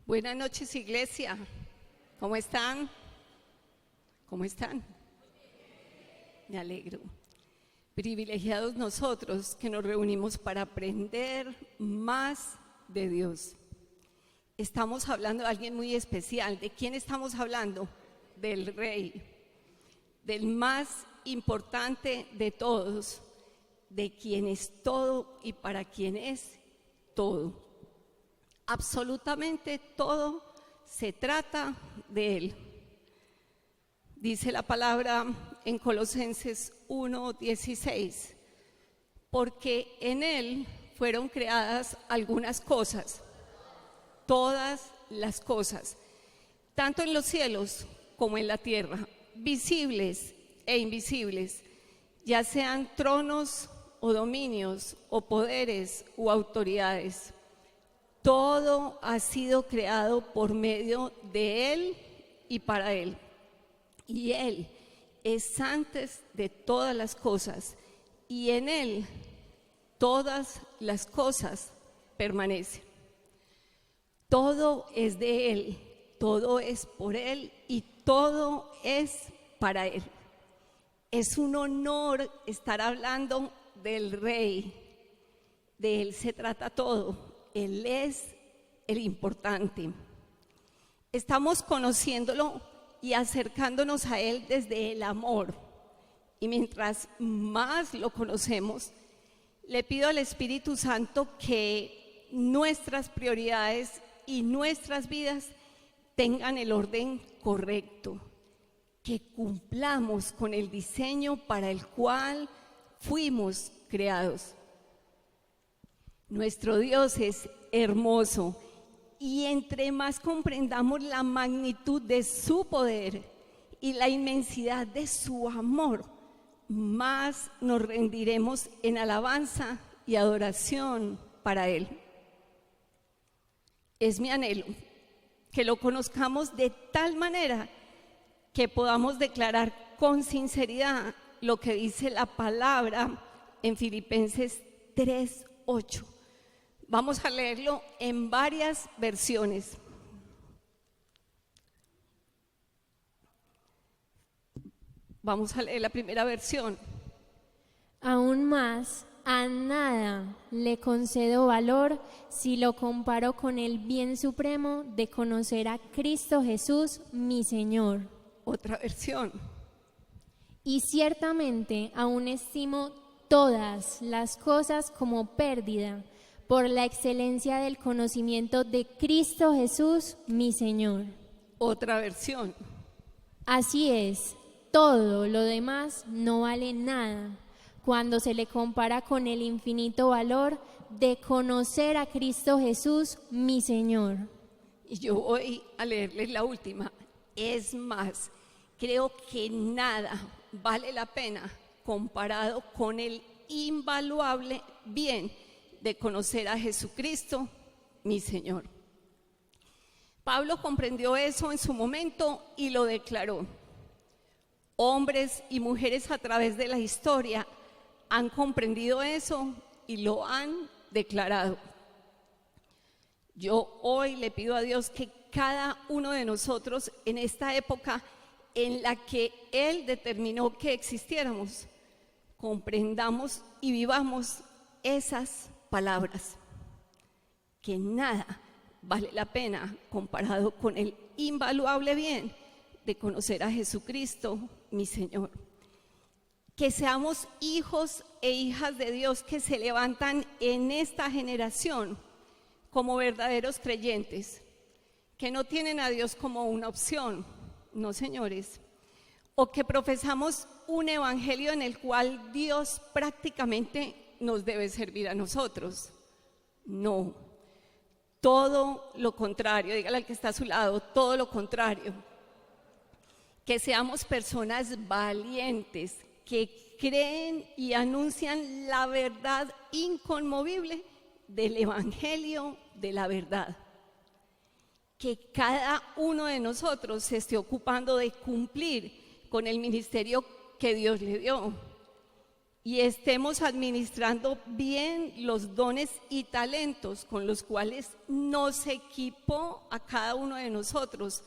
Buenas noches, iglesia. ¿Cómo están? ¿Cómo están? Me alegro. Privilegiados nosotros que nos reunimos para aprender más de Dios. Estamos hablando de alguien muy especial. ¿De quién estamos hablando? Del Rey, del más importante de todos, de quien es todo y para quien es todo. Absolutamente todo se trata de Él. Dice la palabra en Colosenses 1:16, porque en Él fueron creadas algunas cosas, todas las cosas, tanto en los cielos como en la tierra, visibles e invisibles, ya sean tronos o dominios o poderes o autoridades. Todo ha sido creado por medio de Él y para Él. Y Él es antes de todas las cosas, y en Él todas las cosas permanecen. Todo es de Él, todo es por Él y todo es para Él. Es un honor estar hablando del Rey. De Él se trata todo. Él es el importante. Estamos conociéndolo y acercándonos a Él desde el amor. Y mientras más lo conocemos, le pido al Espíritu Santo que nuestras prioridades y nuestras vidas tengan el orden correcto, que cumplamos con el diseño para el cual fuimos creados. Nuestro Dios es hermoso y entre más comprendamos la magnitud de su poder y la inmensidad de su amor, más nos rendiremos en alabanza y adoración para Él. Es mi anhelo que lo conozcamos de tal manera que podamos declarar con sinceridad lo que dice la palabra en Filipenses 3:8. Vamos a leerlo en varias versiones. Vamos a leer la primera versión. Aún más, a nada le concedo valor si lo comparo con el bien supremo de conocer a Cristo Jesús, mi Señor. Otra versión. Y ciertamente aún estimo todas las cosas como pérdida por la excelencia del conocimiento de Cristo Jesús, mi Señor. Otra versión. Así es, todo lo demás no vale nada cuando se le compara con el infinito valor de conocer a Cristo Jesús, mi Señor. Y yo voy a leerles la última. Es más, creo que nada vale la pena comparado con el invaluable bien de conocer a Jesucristo, mi Señor. Pablo comprendió eso en su momento y lo declaró. Hombres y mujeres a través de la historia han comprendido eso y lo han declarado. Yo hoy le pido a Dios que cada uno de nosotros en esta época en la que Él determinó que existiéramos, comprendamos y vivamos esas palabras, que nada vale la pena comparado con el invaluable bien de conocer a Jesucristo, mi Señor. Que seamos hijos e hijas de Dios que se levantan en esta generación como verdaderos creyentes, que no tienen a Dios como una opción, no señores, o que profesamos un evangelio en el cual Dios prácticamente nos debe servir a nosotros. No, todo lo contrario. Dígale al que está a su lado, todo lo contrario. Que seamos personas valientes, que creen y anuncian la verdad inconmovible del evangelio de la verdad. Que cada uno de nosotros se esté ocupando de cumplir con el ministerio que Dios le dio. y estemos administrando bien los dones y talentos con los cuales nos equipó a cada uno de nosotros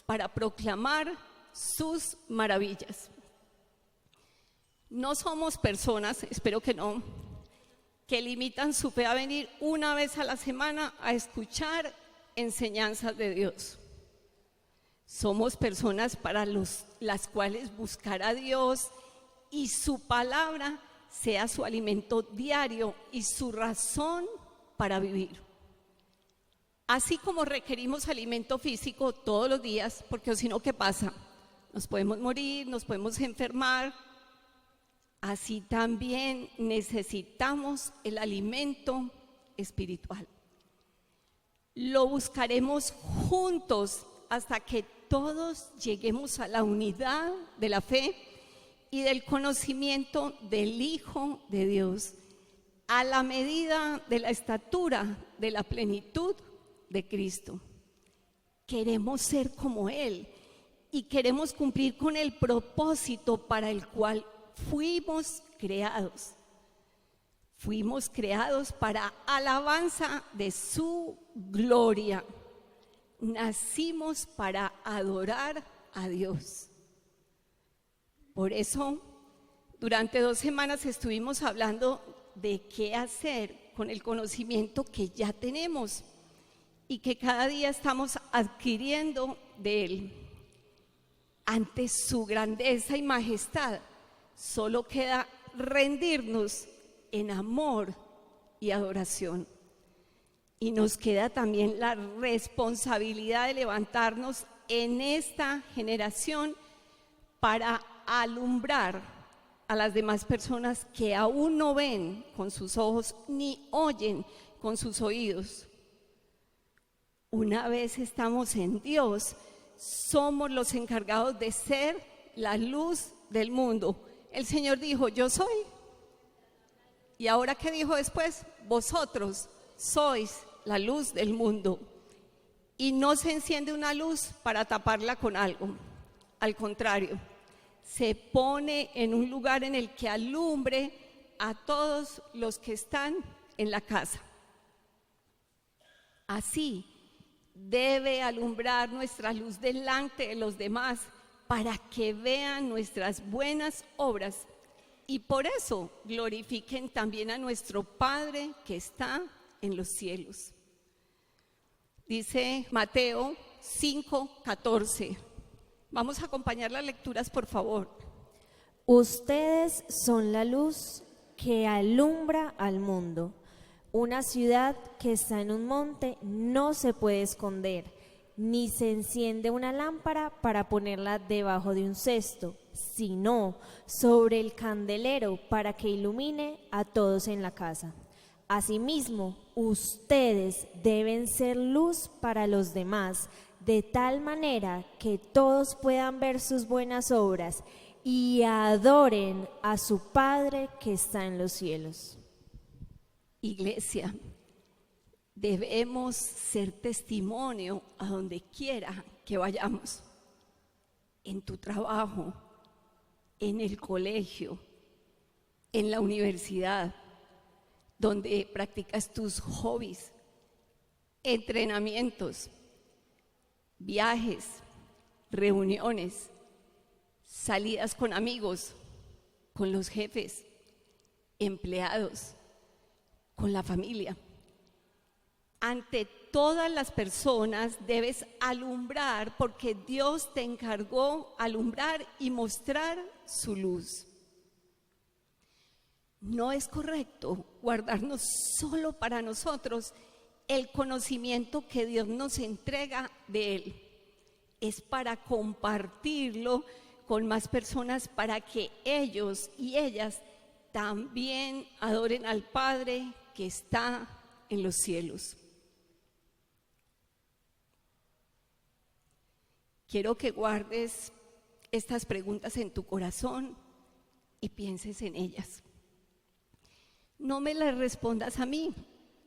para proclamar sus maravillas. No somos personas, espero que no, que limitan su fe a venir una vez a la semana a escuchar enseñanzas de Dios. Somos personas para las cuales buscar a Dios y su palabra sea su alimento diario y su razón para vivir. Así como requerimos alimento físico todos los días, porque si no, ¿qué pasa? Nos podemos morir, nos podemos enfermar. Así también necesitamos el alimento espiritual. Lo buscaremos juntos hasta que todos lleguemos a la unidad de la fe y del conocimiento del Hijo de Dios, a la medida de la estatura de la plenitud de Cristo. Queremos ser como Él y queremos cumplir con el propósito para el cual fuimos creados. Fuimos creados para alabanza de su gloria. Nacimos para adorar a Dios. Por eso, durante 2 semanas estuvimos hablando de qué hacer con el conocimiento que ya tenemos y que cada día estamos adquiriendo de Él. Ante su grandeza y majestad, solo queda rendirnos en amor y adoración. Y nos queda también la responsabilidad de levantarnos en esta generación para alumbrar a las demás personas que aún no ven con sus ojos ni oyen con sus oídos. Una vez estamos en Dios, somos los encargados de ser la luz del mundo. El Señor dijo, yo soy. Y ahora, ¿qué dijo después? Vosotros sois la luz del mundo. Y no se enciende una luz para taparla con algo. Al contrario, se pone en un lugar en el que alumbre a todos los que están en la casa. Así debe alumbrar nuestra luz delante de los demás para que vean nuestras buenas obras y por eso glorifiquen también a nuestro Padre que está en los cielos. Dice Mateo 5:14. Vamos a acompañar las lecturas, por favor. Ustedes son la luz que alumbra al mundo. Una ciudad que está en un monte no se puede esconder, ni se enciende una lámpara para ponerla debajo de un cesto, sino sobre el candelero para que ilumine a todos en la casa. Asimismo, ustedes deben ser luz para los demás, de tal manera que todos puedan ver sus buenas obras y adoren a su Padre que está en los cielos. Iglesia, debemos ser testimonio a donde quiera que vayamos, en tu trabajo, en el colegio, en la universidad, donde practicas tus hobbies, entrenamientos, viajes, reuniones, salidas con amigos, con los jefes, empleados, con la familia. Ante todas las personas debes alumbrar porque Dios te encargó alumbrar y mostrar su luz. No es correcto guardarnos solo para nosotros el conocimiento que Dios nos entrega de Él. Es para compartirlo con más personas para que ellos y ellas también adoren al Padre que está en los cielos. Quiero que guardes estas preguntas en tu corazón y pienses en ellas. No me las respondas a mí,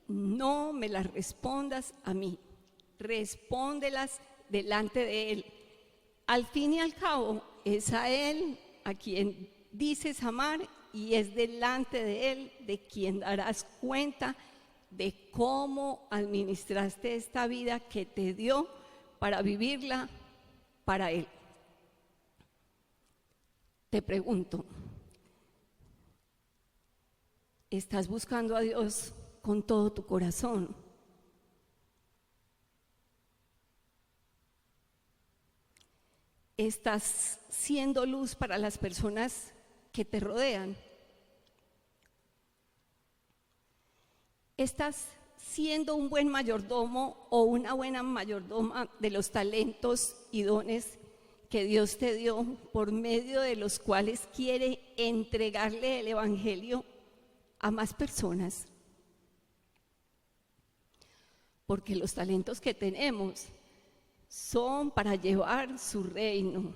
no me las respondas a mí, respóndelas delante de Él. Al fin y al cabo, es a Él a quien dices amar y es delante de Él de quien darás cuenta de cómo administraste esta vida que te dio para vivirla para Él. Te pregunto, ¿estás buscando a Dios con todo tu corazón? ¿Estás siendo luz para las personas que te rodean? ¿Estás siendo un buen mayordomo o una buena mayordoma de los talentos y dones que Dios te dio, por medio de los cuales quiere entregarle el Evangelio a más personas? Porque los talentos que tenemos son para llevar su reino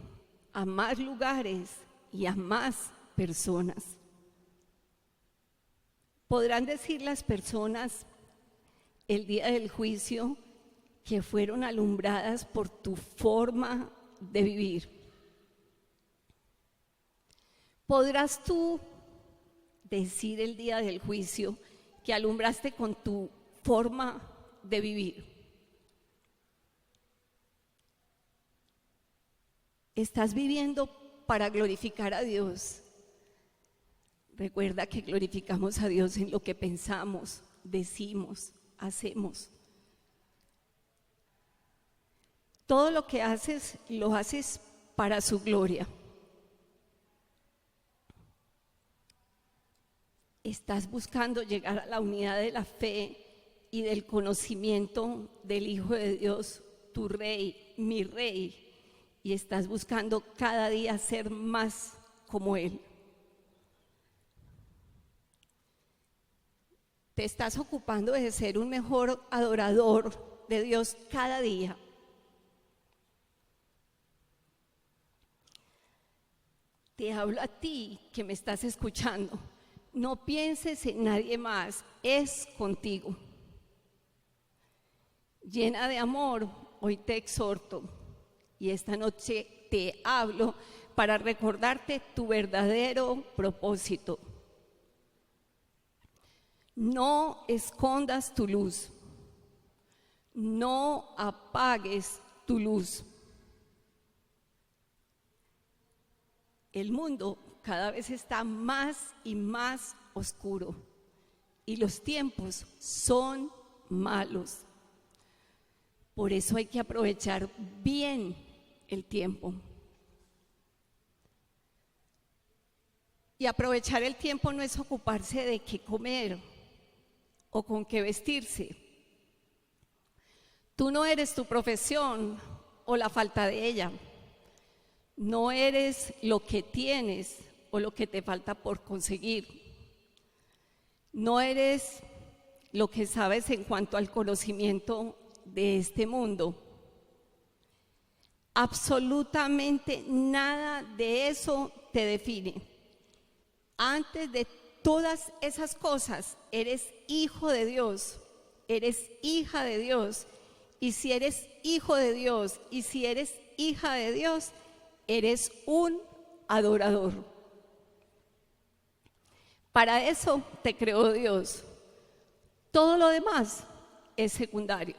a más lugares y a más personas. Podrán decir las personas el día del juicio que fueron alumbradas por tu forma de vivir. ¿Podrás tú decir el día del juicio que alumbraste con tu forma de vivir? ¿Estás viviendo para glorificar a Dios? Recuerda que glorificamos a Dios en lo que pensamos, decimos, hacemos. Todo lo que haces, lo haces para su gloria. ¿Estás buscando llegar a la unidad de la fe y del conocimiento del Hijo de Dios, tu Rey, mi Rey? Y estás buscando cada día ser más como Él. Te estás ocupando de ser un mejor adorador de Dios cada día. Te hablo a ti que me estás escuchando. No pienses en nadie más, es contigo. Llena de amor, hoy te exhorto. Y esta noche te hablo para recordarte tu verdadero propósito. No escondas tu luz. No apagues tu luz. El mundo cada vez está más y más oscuro y los tiempos son malos. Por eso hay que aprovechar bien el tiempo. Y aprovechar el tiempo no es ocuparse de qué comer o con qué vestirse. Tú no eres tu profesión o la falta de ella. No eres lo que tienes o lo que te falta por conseguir. No eres lo que sabes en cuanto al conocimiento de este mundo. Absolutamente nada de eso te define. Antes de todas esas cosas, eres hijo de Dios, eres hija de Dios. Y si eres hijo de Dios y si eres hija de Dios, eres un adorador. Para eso te creó Dios. Todo lo demás es secundario.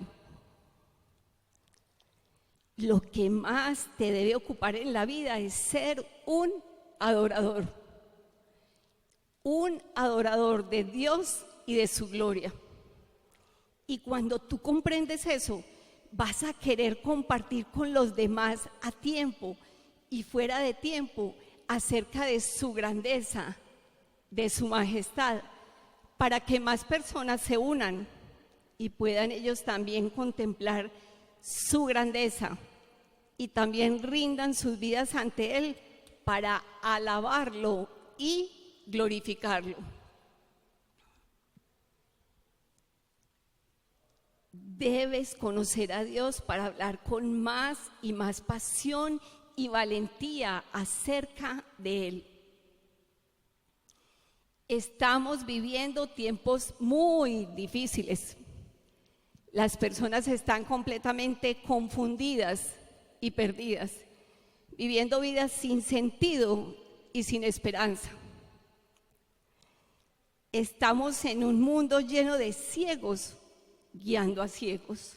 Lo que más te debe ocupar en la vida es ser un adorador de Dios y de su gloria. Y cuando tú comprendes eso, vas a querer compartir con los demás a tiempo y fuera de tiempo acerca de su grandeza, de su majestad, para que más personas se unan y puedan ellos también contemplar su grandeza y también rindan sus vidas ante Él para alabarlo y glorificarlo. Debes conocer a Dios para hablar con más y más pasión y valentía acerca de Él. Estamos viviendo tiempos muy difíciles. Las personas están completamente confundidas y perdidas, viviendo vidas sin sentido y sin esperanza. Estamos en un mundo lleno de ciegos guiando a ciegos.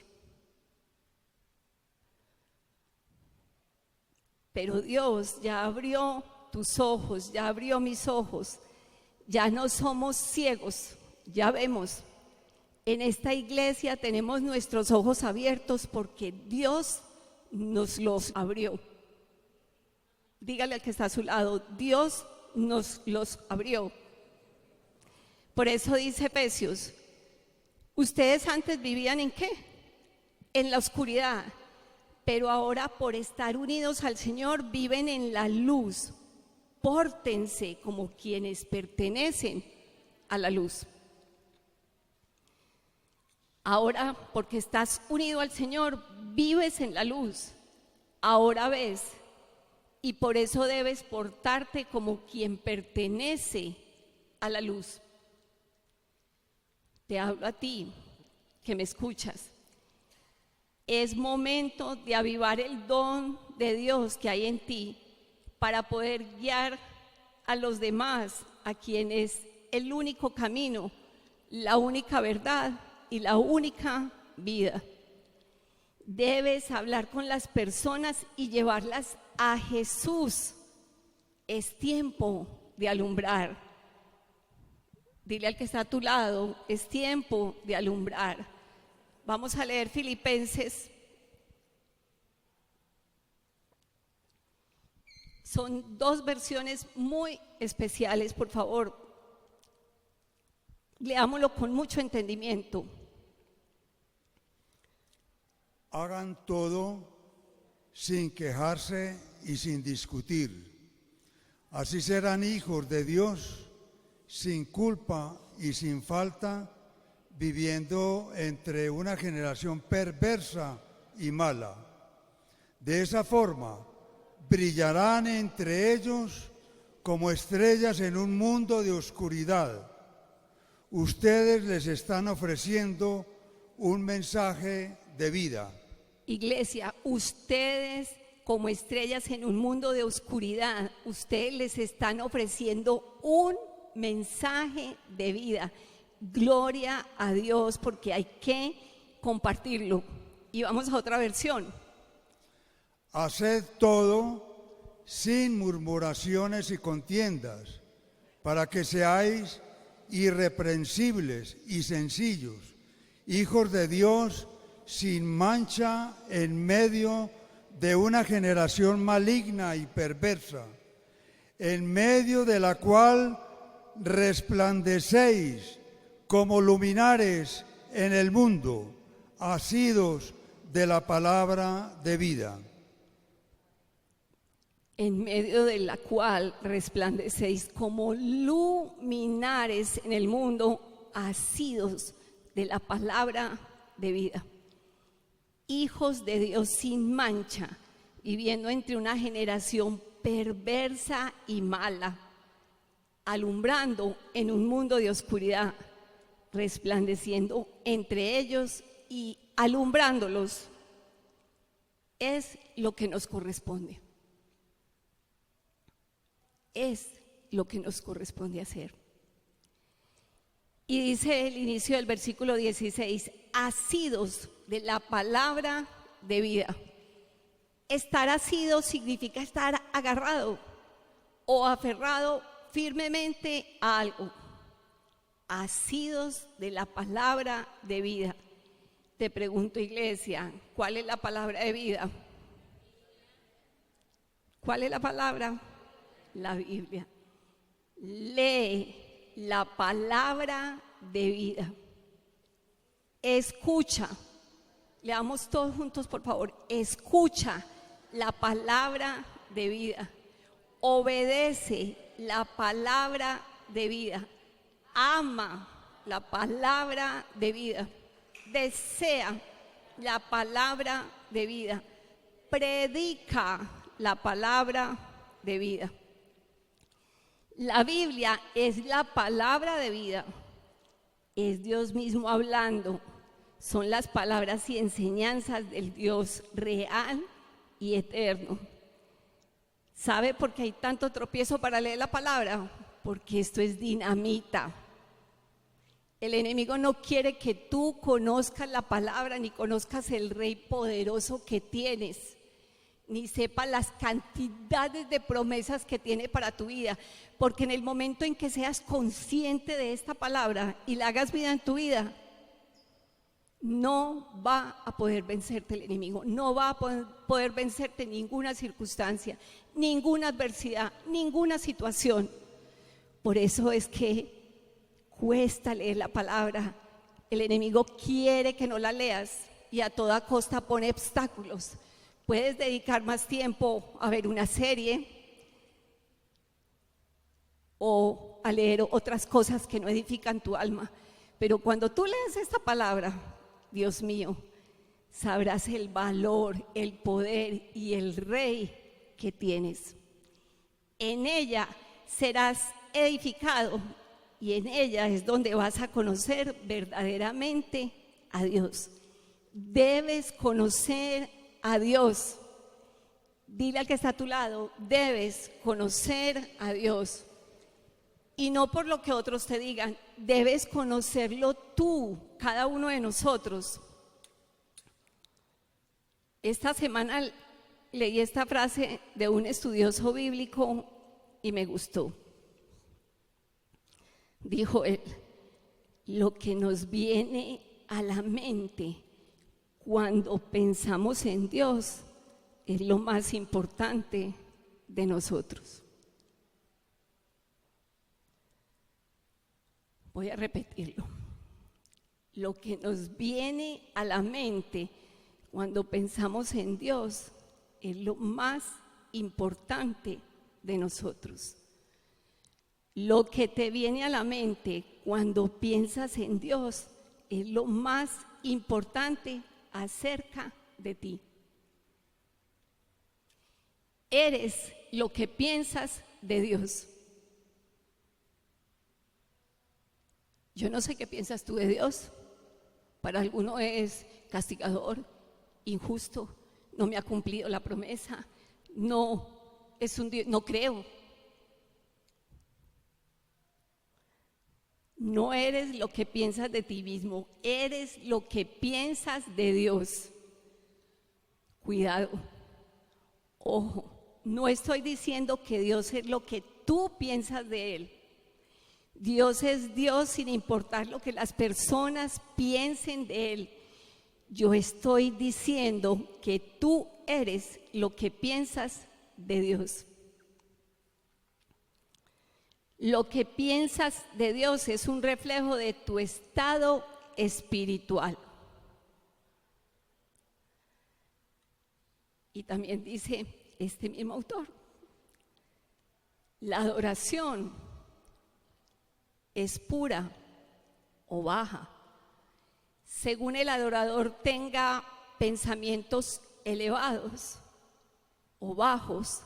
Pero Dios ya abrió tus ojos, ya abrió mis ojos. Ya no somos ciegos, ya vemos. En esta iglesia tenemos nuestros ojos abiertos porque Dios nos los abrió. Dígale al que está a su lado, Dios nos los abrió. Por eso dice Efesios, ustedes antes vivían ¿en qué? En la oscuridad, pero ahora por estar unidos al Señor viven en la luz. Pórtense como quienes pertenecen a la luz. Ahora, porque estás unido al Señor, vives en la luz. Ahora ves, y por eso debes portarte como quien pertenece a la luz. Te hablo a ti, que me escuchas. Es momento de avivar el don de Dios que hay en ti para poder guiar a los demás, a quienes el único camino, la única verdad y la única vida. Debes hablar con las personas y llevarlas a Jesús. Es tiempo de alumbrar. Dile al que está a tu lado, es tiempo de alumbrar. Vamos a leer Filipenses. Son dos versiones muy especiales, por favor. Leámoslo con mucho entendimiento. Hagan todo sin quejarse y sin discutir. Así serán hijos de Dios, sin culpa y sin falta, viviendo entre una generación perversa y mala. De esa forma, brillarán entre ellos como estrellas en un mundo de oscuridad. Ustedes les están ofreciendo un mensaje de vida. Iglesia, ustedes como estrellas en un mundo de oscuridad, ustedes les están ofreciendo un mensaje de vida. Gloria a Dios, porque hay que compartirlo. Y vamos a otra versión. Haced todo sin murmuraciones y contiendas, para que seáis irreprensibles y sencillos, hijos de Dios sin mancha en medio de una generación maligna y perversa, en medio de la cual resplandecéis como luminares en el mundo, asidos de la palabra de vida. En medio de la cual resplandecéis como luminares en el mundo, asidos de la palabra de vida. Hijos de Dios sin mancha, viviendo entre una generación perversa y mala, alumbrando en un mundo de oscuridad, resplandeciendo entre ellos y alumbrándolos. Es lo que nos corresponde. Es lo que nos corresponde hacer. Y dice el inicio del versículo 16, asidos de la palabra de vida. Estar asido significa estar agarrado o aferrado firmemente a algo. Asidos de la palabra de vida. Te pregunto, iglesia, ¿cuál es la palabra de vida? ¿Cuál es la palabra? La Biblia. Lee la palabra de vida. Escucha. Leamos todos juntos, por favor. Escucha la palabra de vida. Obedece la palabra de vida. Ama la palabra de vida. Desea la palabra de vida. Predica la palabra de vida. La Biblia es la palabra de vida. Es Dios mismo hablando. Son las palabras y enseñanzas del Dios real y eterno. ¿Sabe por qué hay tanto tropiezo para leer la palabra? Porque esto es dinamita. El enemigo no quiere que tú conozcas la palabra, ni conozcas el Rey poderoso que tienes, ni sepas las cantidades de promesas que tiene para tu vida, porque en el momento en que seas consciente de esta palabra y la hagas vida en tu vida, no va a poder vencerte el enemigo, no va a poder vencerte ninguna circunstancia, ninguna adversidad, ninguna situación. Por eso es que cuesta leer la palabra. El enemigo quiere que no la leas y a toda costa pone obstáculos. Puedes dedicar más tiempo a ver una serie o a leer otras cosas que no edifican tu alma. Pero cuando tú lees esta palabra, Dios mío, sabrás el valor, el poder y el Rey que tienes. En ella serás edificado y en ella es donde vas a conocer verdaderamente a Dios. Debes conocer a Dios. Dile al que está a tu lado, debes conocer a Dios. Y no por lo que otros te digan, debes conocerlo tú, cada uno de nosotros. Esta semana leí esta frase de un estudioso bíblico y me gustó. Dijo él, lo que nos viene a la mente cuando pensamos en Dios es lo más importante de nosotros. Voy a repetirlo. Lo que nos viene a la mente cuando pensamos en Dios es lo más importante de nosotros. Lo que te viene a la mente cuando piensas en Dios es lo más importante acerca de ti. Eres lo que piensas de Dios. Yo no sé qué piensas tú de Dios. Para alguno es castigador, injusto, no me ha cumplido la promesa, no es un Dios, no creo. No eres lo que piensas de ti mismo, eres lo que piensas de Dios. Cuidado, ojo, no estoy diciendo que Dios es lo que tú piensas de Él. Dios es Dios sin importar lo que las personas piensen de Él. Yo estoy diciendo que tú eres lo que piensas de Dios. Lo que piensas de Dios es un reflejo de tu estado espiritual. Y también dice este mismo autor, la adoración es pura o baja, según el adorador tenga pensamientos elevados o bajos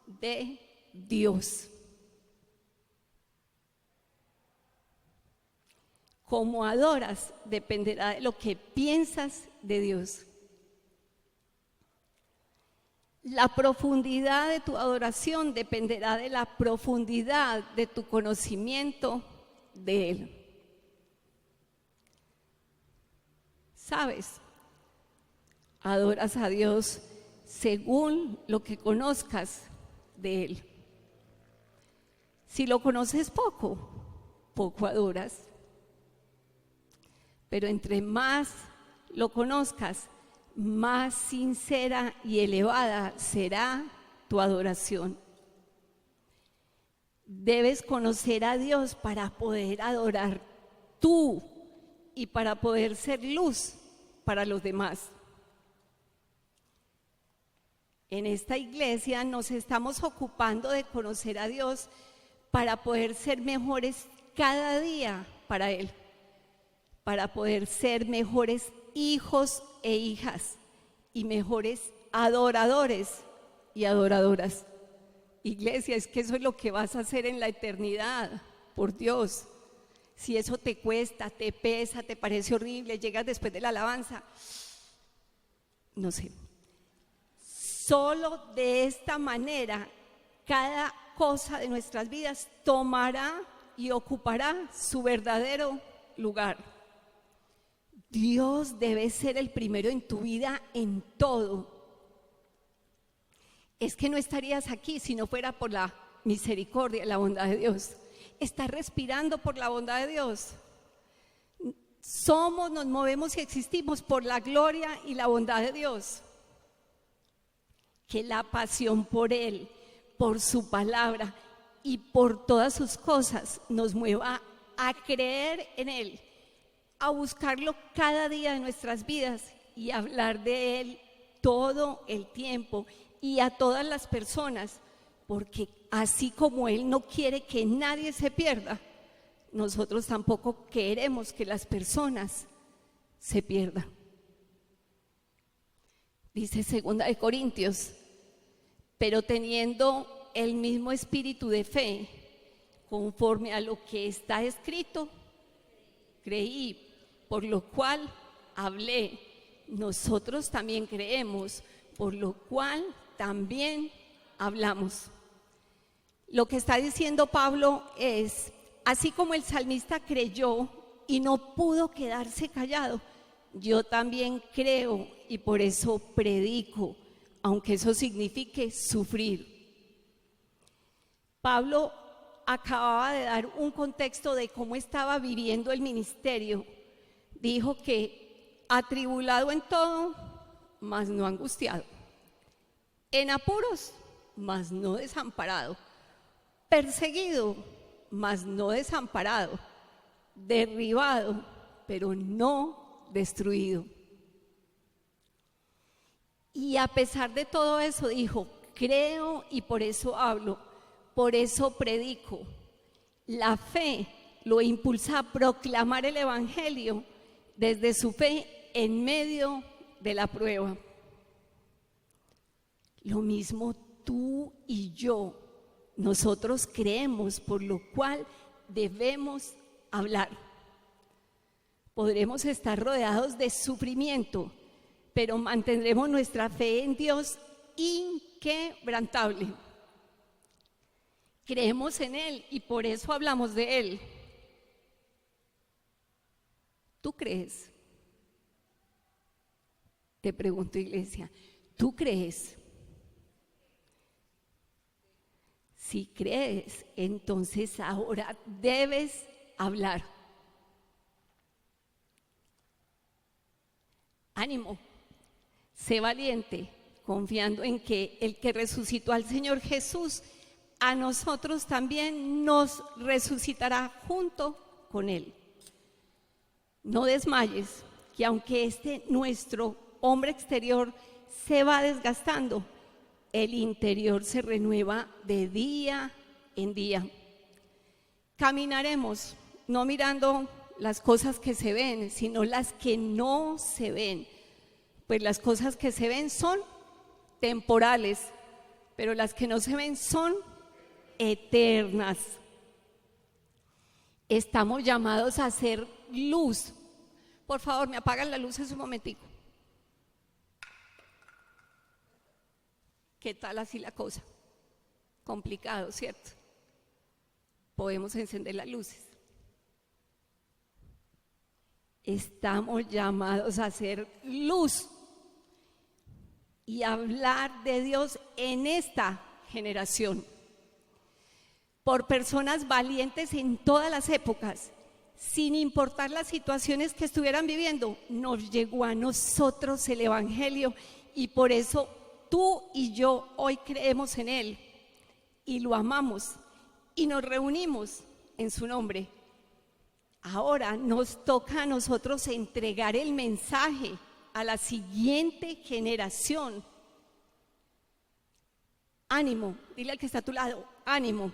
de Dios. Cómo adoras dependerá de lo que piensas de Dios. La profundidad de tu adoración dependerá de la profundidad de tu conocimiento de Él. ¿Sabes? Adoras a Dios según lo que conozcas de Él. Si lo conoces poco, poco adoras. Pero entre más lo conozcas, más sincera y elevada será tu adoración. Debes conocer a Dios para poder adorar tú y para poder ser luz para los demás. En esta iglesia nos estamos ocupando de conocer a Dios para poder ser mejores cada día para Él, para poder ser mejores hijos e hijas y mejores adoradores y adoradoras. Iglesia, es que eso es lo que vas a hacer en la eternidad, por Dios. Si eso te cuesta, te pesa, te parece horrible, llegas después de la alabanza, no sé. Solo de esta manera, cada cosa de nuestras vidas tomará y ocupará su verdadero lugar. Dios debe ser el primero en tu vida en todo. Es que no estarías aquí si no fuera por la misericordia y la bondad de Dios. Estás respirando por la bondad de Dios. Somos, nos movemos y existimos por la gloria y la bondad de Dios. Que la pasión por Él, por su palabra y por todas sus cosas nos mueva a creer en Él, a buscarlo cada día de nuestras vidas y hablar de Él todo el tiempo y a todas las personas, porque así como Él no quiere que nadie se pierda, nosotros tampoco queremos que las personas se pierdan. Dice 2 de Corintios, pero teniendo el mismo espíritu de fe, conforme a lo que está escrito, creí, por lo cual hablé. Nosotros también creemos, por lo cual también hablamos. Lo que está diciendo Pablo es, así como el salmista creyó y no pudo quedarse callado, yo también creo y por eso predico, aunque eso signifique sufrir. Pablo acababa de dar un contexto de cómo estaba viviendo el ministerio. Dijo que atribulado en todo, mas no angustiado. En apuros, mas no desamparado. Perseguido, mas no desamparado. Derribado, pero no destruido. Y a pesar de todo eso dijo, creo y por eso hablo, por eso predico. La fe lo impulsa a proclamar el evangelio desde su fe en medio de la prueba. Lo mismo tú y yo, nosotros creemos, por lo cual debemos hablar. Podremos estar rodeados de sufrimiento, pero mantendremos nuestra fe en Dios inquebrantable. Creemos en Él y por eso hablamos de Él. ¿Tú crees? Te pregunto, iglesia, ¿tú crees? Si crees, entonces ahora debes hablar. Ánimo, sé valiente, confiando en que el que resucitó al Señor Jesús, a nosotros también nos resucitará junto con Él. No desmayes, que aunque nuestro hombre exterior se va desgastando, el interior se renueva de día en día. Caminaremos no mirando las cosas que se ven, sino las que no se ven. Pues las cosas que se ven son temporales, pero las que no se ven son eternas. Estamos llamados a ser luz. Por favor, me apagan la luz un momentico. ¿Qué tal así la cosa? Complicado, ¿cierto? Podemos encender las luces. Estamos llamados a ser luz y hablar de Dios en esta generación. Por personas valientes en todas las épocas, sin importar las situaciones que estuvieran viviendo, nos llegó a nosotros el Evangelio y por eso tú y yo hoy creemos en Él y lo amamos y nos reunimos en su nombre. Ahora nos toca a nosotros entregar el mensaje a la siguiente generación. Ánimo, dile al que está a tu lado, ánimo.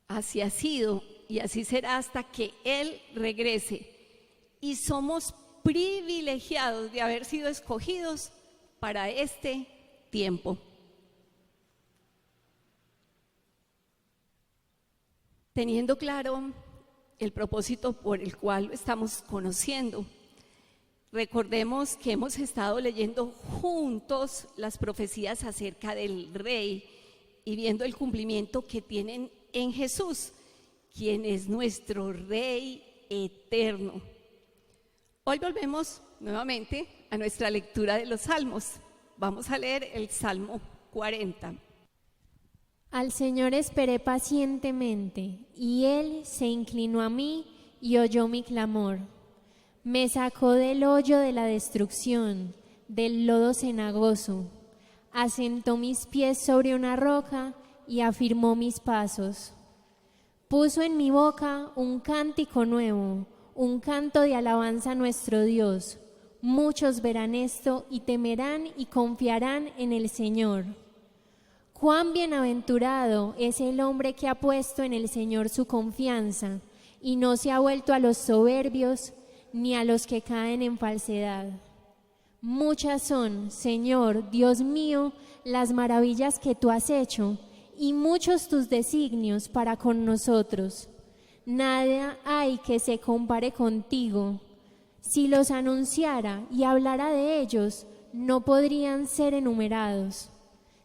Así ha sido y así será hasta que Él regrese. Y somos privilegiados de haber sido escogidos para este tiempo. Teniendo claro el propósito por el cual lo estamos conociendo, recordemos que hemos estado leyendo juntos las profecías acerca del Rey y viendo el cumplimiento que tienen en Jesús. quien es nuestro Rey eterno. Hoy volvemos nuevamente a nuestra lectura de los Salmos. Vamos a leer el Salmo 40. Al Señor esperé pacientemente, y Él se inclinó a mí y oyó mi clamor. Me sacó del hoyo de la destrucción, del lodo cenagoso. Asentó mis pies sobre una roca y afirmó mis pasos. Puso en mi boca un cántico nuevo, un canto de alabanza a nuestro Dios. Muchos verán esto y temerán y confiarán en el Señor. Cuán bienaventurado es el hombre que ha puesto en el Señor su confianza y no se ha vuelto a los soberbios ni a los que caen en falsedad. Muchas son, Señor, Dios mío, las maravillas que tú has hecho y muchos tus designios para con nosotros. Nada hay que se compare contigo. Si los anunciara y hablara de ellos, no podrían ser enumerados.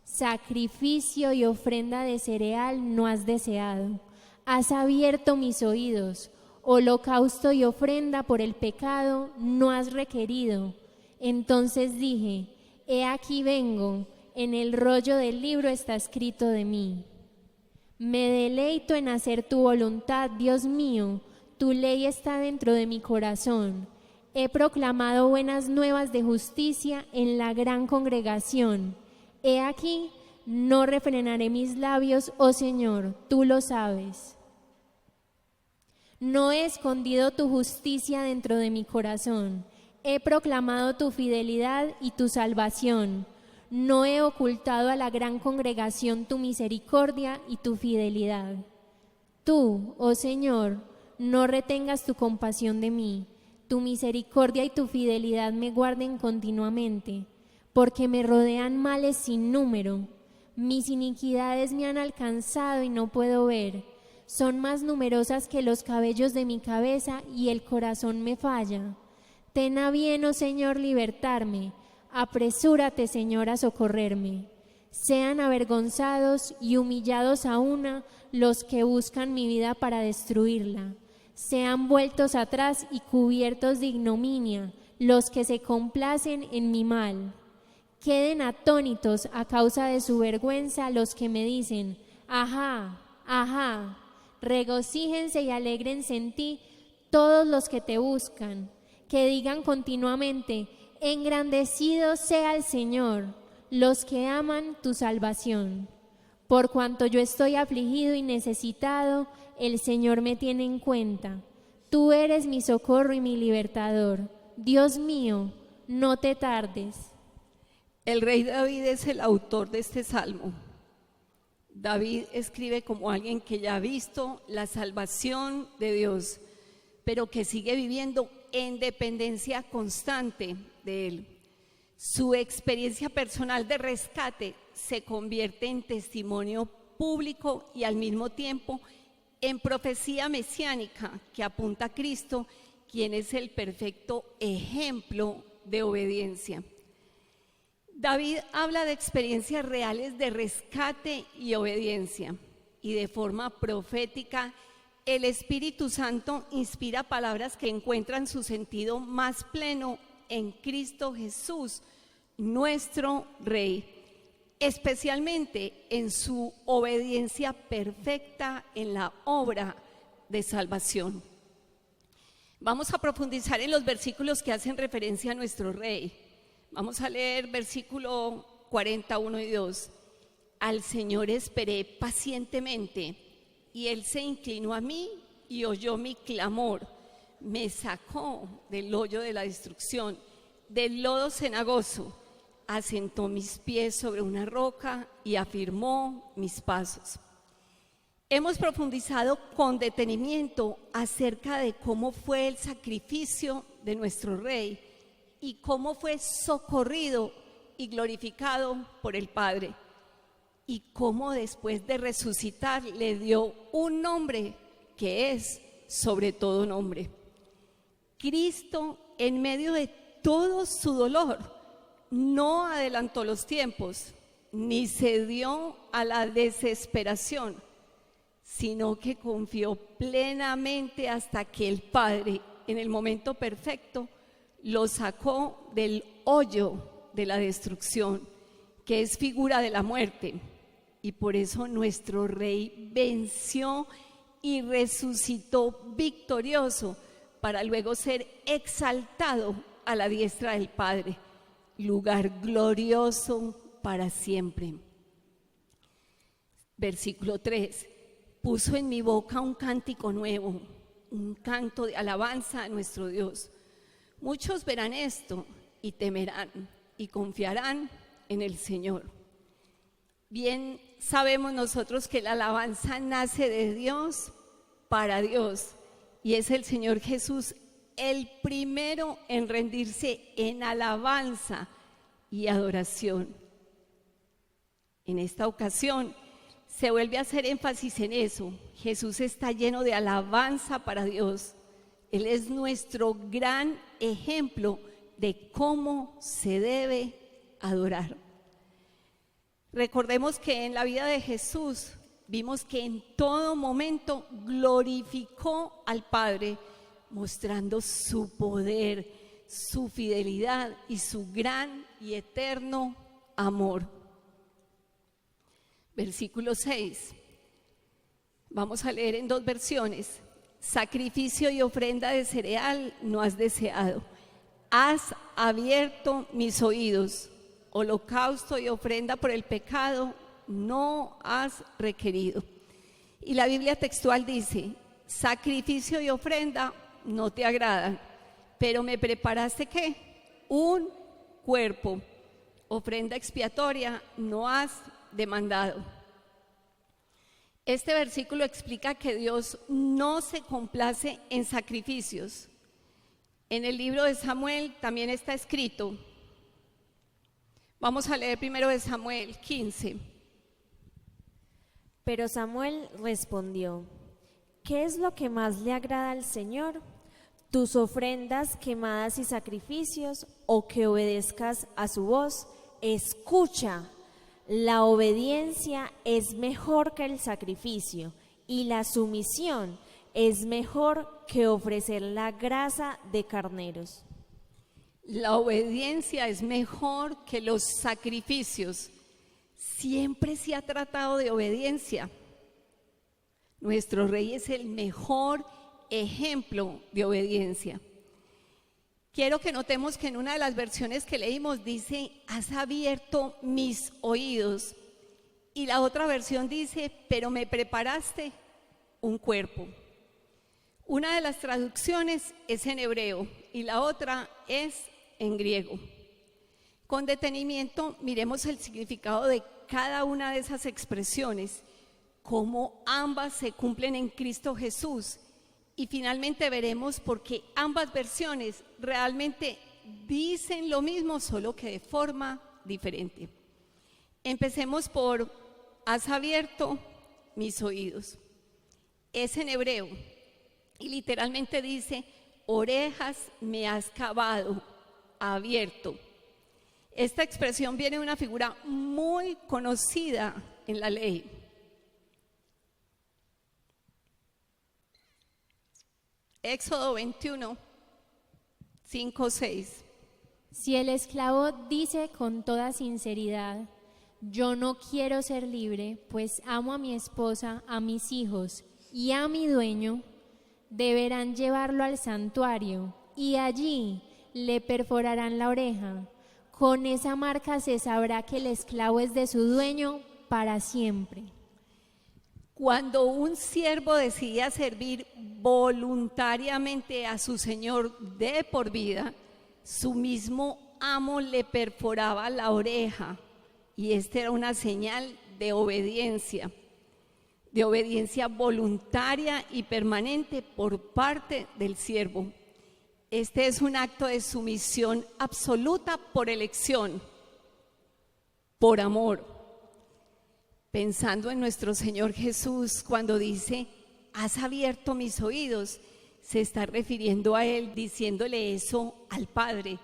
Sacrificio y ofrenda de cereal no has deseado. Has abierto mis oídos. Holocausto y ofrenda por el pecado no has requerido. Entonces dije, he aquí vengo, en el rollo del libro está escrito de mí. Me deleito en hacer tu voluntad, Dios mío, tu ley está dentro de mi corazón. He proclamado buenas nuevas de justicia en la gran congregación. He aquí, no refrenaré mis labios, oh Señor, tú lo sabes. No he escondido tu justicia dentro de mi corazón. He proclamado tu fidelidad y tu salvación. No he ocultado a la gran congregación tu misericordia y tu fidelidad. Tú, oh Señor, no retengas tu compasión de mí. Tu misericordia y tu fidelidad me guarden continuamente, porque me rodean males sin número. Mis iniquidades me han alcanzado y no puedo ver. Son más numerosas que los cabellos de mi cabeza y el corazón me falla. Ten a bien, oh Señor, libertarme. Apresúrate, Señor, a socorrerme. Sean avergonzados y humillados a una los que buscan mi vida para destruirla. Sean vueltos atrás y cubiertos de ignominia los que se complacen en mi mal. Queden atónitos a causa de su vergüenza los que me dicen, ajá, ajá. Regocíjense y alégrense en ti todos los que te buscan, que digan continuamente, engrandecido sea el Señor, los que aman tu salvación. Por cuanto yo estoy afligido y necesitado, el Señor me tiene en cuenta. Tú eres mi socorro y mi libertador. Dios mío, no te tardes. El rey David es el autor de este salmo. David escribe como alguien que ya ha visto la salvación de Dios, pero que sigue viviendo en dependencia constante de Él. Su experiencia personal de rescate se convierte en testimonio público y al mismo tiempo en profecía mesiánica que apunta a Cristo, quien es el perfecto ejemplo de obediencia. David habla de experiencias reales de rescate y obediencia, y de forma profética el Espíritu Santo inspira palabras que encuentran su sentido más pleno en Cristo Jesús, nuestro Rey, especialmente en su obediencia perfecta en la obra de salvación. Vamos a profundizar en los versículos que hacen referencia a nuestro Rey. Vamos a leer versículo 41 y 2. Al Señor esperé pacientemente, y Él se inclinó a mí y oyó mi clamor. Me sacó del hoyo de la destrucción, del lodo cenagoso. Asentó mis pies sobre una roca y afirmó mis pasos. Hemos profundizado con detenimiento acerca de cómo fue el sacrificio de nuestro Rey y cómo fue socorrido y glorificado por el Padre, y cómo después de resucitar le dio un nombre que es sobre todo nombre. Cristo, en medio de todo su dolor, no adelantó los tiempos, ni cedió a la desesperación, sino que confió plenamente hasta que el Padre, en el momento perfecto, lo sacó del hoyo de la destrucción, que es figura de la muerte. Y por eso nuestro Rey venció y resucitó victorioso para luego ser exaltado a la diestra del Padre, lugar glorioso para siempre. Versículo 3. Puso en mi boca un cántico nuevo, un canto de alabanza a nuestro Dios. Muchos verán esto y temerán y confiarán en el Señor. Bien sabemos nosotros que la alabanza nace de Dios para Dios, y es el Señor Jesús el primero en rendirse en alabanza y adoración. En esta ocasión se vuelve a hacer énfasis en eso. Jesús está lleno de alabanza para Dios. Él es nuestro gran ejemplo de cómo se debe adorar. Recordemos que en la vida de Jesús vimos que en todo momento glorificó al Padre, mostrando su poder, su fidelidad y su gran y eterno amor. Versículo 6. Vamos a leer en dos versiones. Sacrificio y ofrenda de cereal no has deseado. Has abierto mis oídos. Holocausto y ofrenda por el pecado no has requerido. Y la Biblia textual dice: sacrificio y ofrenda no te agradan, pero me preparaste ¿qué? Un cuerpo. Ofrenda expiatoria no has demandado. Este versículo explica que Dios no se complace en sacrificios. En el libro de Samuel también está escrito. Vamos a leer primero de Samuel 15. Pero Samuel respondió: ¿qué es lo que más le agrada al Señor? ¿Tus ofrendas quemadas y sacrificios, o que obedezcas a su voz? Escucha, la obediencia es mejor que el sacrificio, y la sumisión es mejor que ofrecer la grasa de carneros. La obediencia es mejor que los sacrificios. Siempre se ha tratado de obediencia. Nuestro Rey es el mejor ejemplo de obediencia. Quiero que notemos que en una de las versiones que leímos dice: has abierto mis oídos. Y la otra versión dice: pero me preparaste un cuerpo. Una de las traducciones es en hebreo y la otra es en griego. Con detenimiento miremos el significado de cada una de esas expresiones, cómo ambas se cumplen en Cristo Jesús, y finalmente veremos por qué ambas versiones realmente dicen lo mismo, solo que de forma diferente. Empecemos por: has abierto mis oídos. Es en hebreo y literalmente dice: orejas me has cavado, abierto. Esta expresión viene de una figura muy conocida en la ley. Éxodo 21, 5, 6. Si el esclavo dice con toda sinceridad: yo no quiero ser libre, pues amo a mi esposa, a mis hijos y a mi dueño, deberán llevarlo al santuario y allí le perforarán la oreja. Con esa marca se sabrá que el esclavo es de su dueño para siempre. Cuando un siervo decidía servir voluntariamente a su señor de por vida, su mismo amo le perforaba la oreja, y esta era una señal de obediencia voluntaria y permanente por parte del siervo. Este es un acto de sumisión absoluta por elección, por amor. Pensando en nuestro Señor Jesús, cuando dice: has abierto mis oídos, se está refiriendo a Él, diciéndole eso al Padre.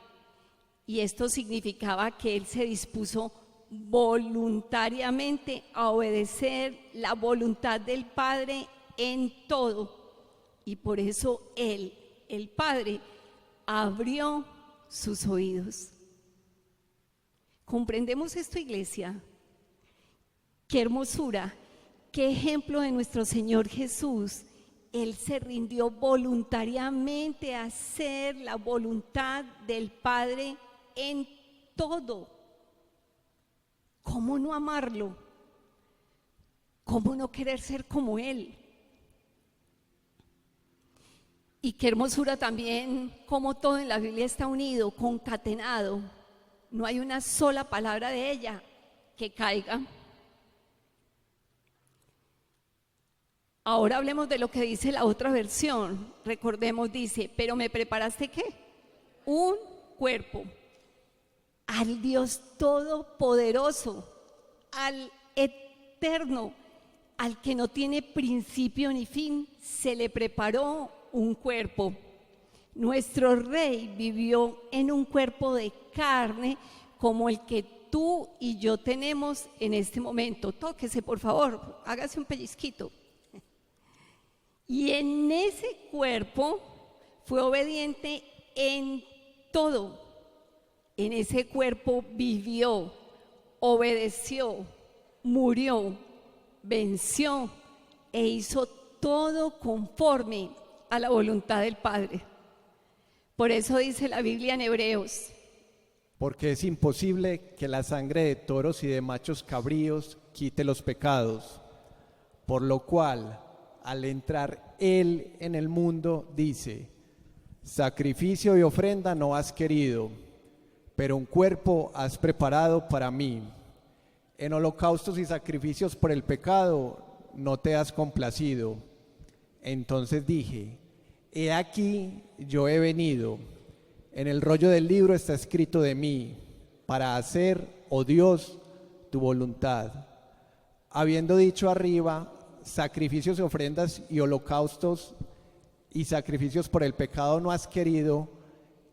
Y esto significaba que Él se dispuso voluntariamente a obedecer la voluntad del Padre en todo. Y por eso Él, el Padre, abrió sus oídos. ¿Comprendemos esto, iglesia? Qué hermosura, qué ejemplo de nuestro Señor Jesús. Él se rindió voluntariamente a hacer la voluntad del Padre en todo. ¿Cómo no amarlo? ¿Cómo no querer ser como Él? Y qué hermosura también, cómo todo en la Biblia está unido, concatenado. No hay una sola palabra de ella que caiga. Ahora hablemos de lo que dice la otra versión. Recordemos, dice, pero me preparaste ¿qué? Un cuerpo. Al Dios Todopoderoso, al Eterno, al que no tiene principio ni fin, se le preparó un cuerpo. Nuestro Rey vivió en un cuerpo de carne como el que tú y yo tenemos en este momento. Tóquese, por favor, hágase un pellizquito. Y en ese cuerpo fue obediente en todo. En ese cuerpo vivió, obedeció, murió, venció e hizo todo conforme a la voluntad del Padre. Por eso dice la Biblia en Hebreos: porque es imposible que la sangre de toros y de machos cabríos quite los pecados, por lo cual, al entrar Él en el mundo, dice: sacrificio y ofrenda no has querido, pero un cuerpo has preparado para mí. En holocaustos y sacrificios por el pecado no te has complacido. Entonces dije: he aquí, yo he venido. En el rollo del libro está escrito de mí, para hacer, oh Dios, tu voluntad. Habiendo dicho arriba, sacrificios y ofrendas y holocaustos y sacrificios por el pecado no has querido,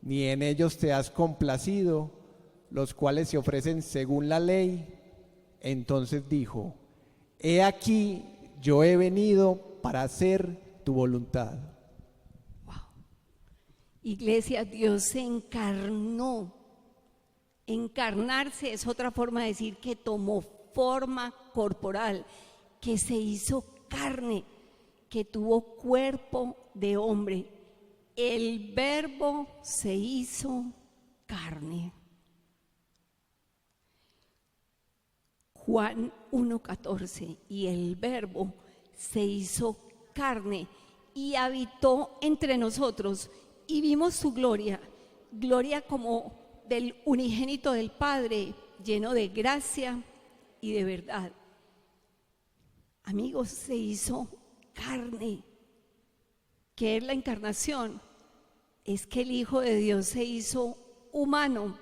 ni en ellos te has complacido, los cuales se ofrecen según la ley. Entonces dijo: he aquí, yo he venido para hacer tu voluntad. Iglesia, Dios se encarnó. Encarnarse es otra forma de decir que tomó forma corporal, que se hizo carne, que tuvo cuerpo de hombre. El Verbo se hizo carne. Juan 1:14, y el Verbo se hizo carne y habitó entre nosotros, y vimos su gloria, gloria como del unigénito del Padre, lleno de gracia y de verdad. Amigos, se hizo carne. ¿Qué es la encarnación? Es que el Hijo de Dios se hizo humano.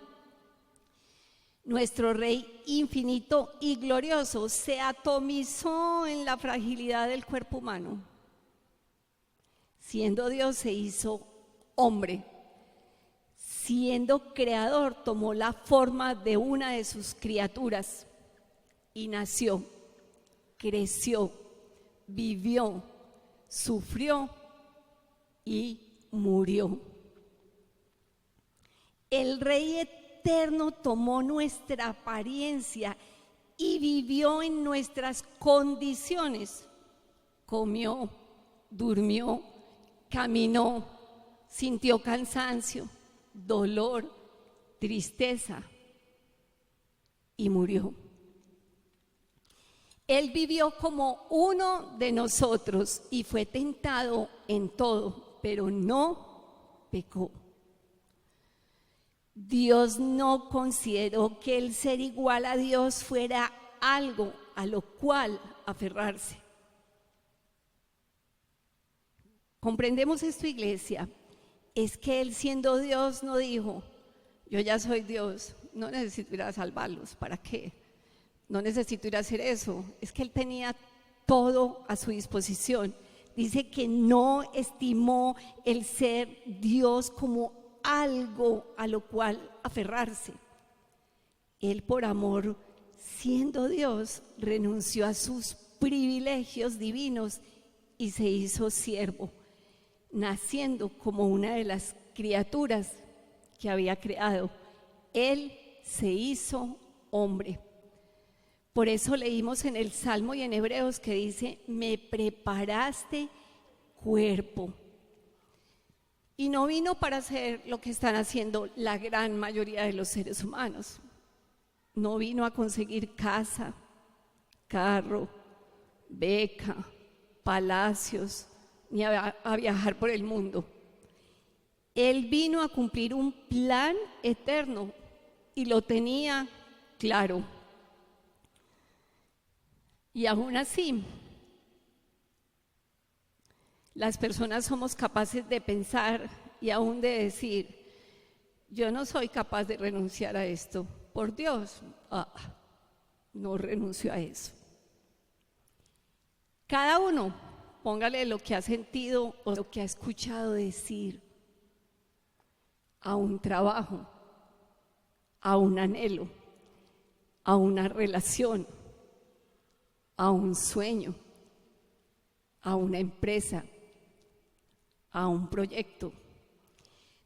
Nuestro Rey infinito y glorioso se atomizó en la fragilidad del cuerpo humano. Siendo Dios se hizo hombre. Siendo creador tomó la forma de una de sus criaturas y nació, creció, vivió, sufrió y murió. El Rey eterno tomó nuestra apariencia y vivió en nuestras condiciones. Comió, durmió, caminó, sintió cansancio, dolor, tristeza y murió. Él vivió como uno de nosotros y fue tentado en todo, pero no pecó. Dios no consideró que el ser igual a Dios fuera algo a lo cual aferrarse. ¿Comprendemos esto, iglesia? Es que Él, siendo Dios, no dijo: yo ya soy Dios, no necesito ir a salvarlos, ¿para qué? No necesito ir a hacer eso. Es que Él tenía todo a su disposición. Dice que no estimó el ser Dios como algo a lo cual aferrarse. Él, por amor, siendo Dios, renunció a sus privilegios divinos y se hizo siervo, naciendo como una de las criaturas que había creado. Él se hizo hombre. Por eso leímos en el Salmo y en Hebreos que dice: me preparaste cuerpo. Y no vino para hacer lo que están haciendo la gran mayoría de los seres humanos. No vino a conseguir casa, carro, beca, palacios, ni a viajar por el mundo. Él vino a cumplir un plan eterno y lo tenía claro. Y aún así, las personas somos capaces de pensar y aún de decir: yo no soy capaz de renunciar a esto. Por Dios, no renuncio a eso. Cada uno, póngale lo que ha sentido o lo que ha escuchado decir a un trabajo, a un anhelo, a una relación, a un sueño, a una empresa, a un proyecto.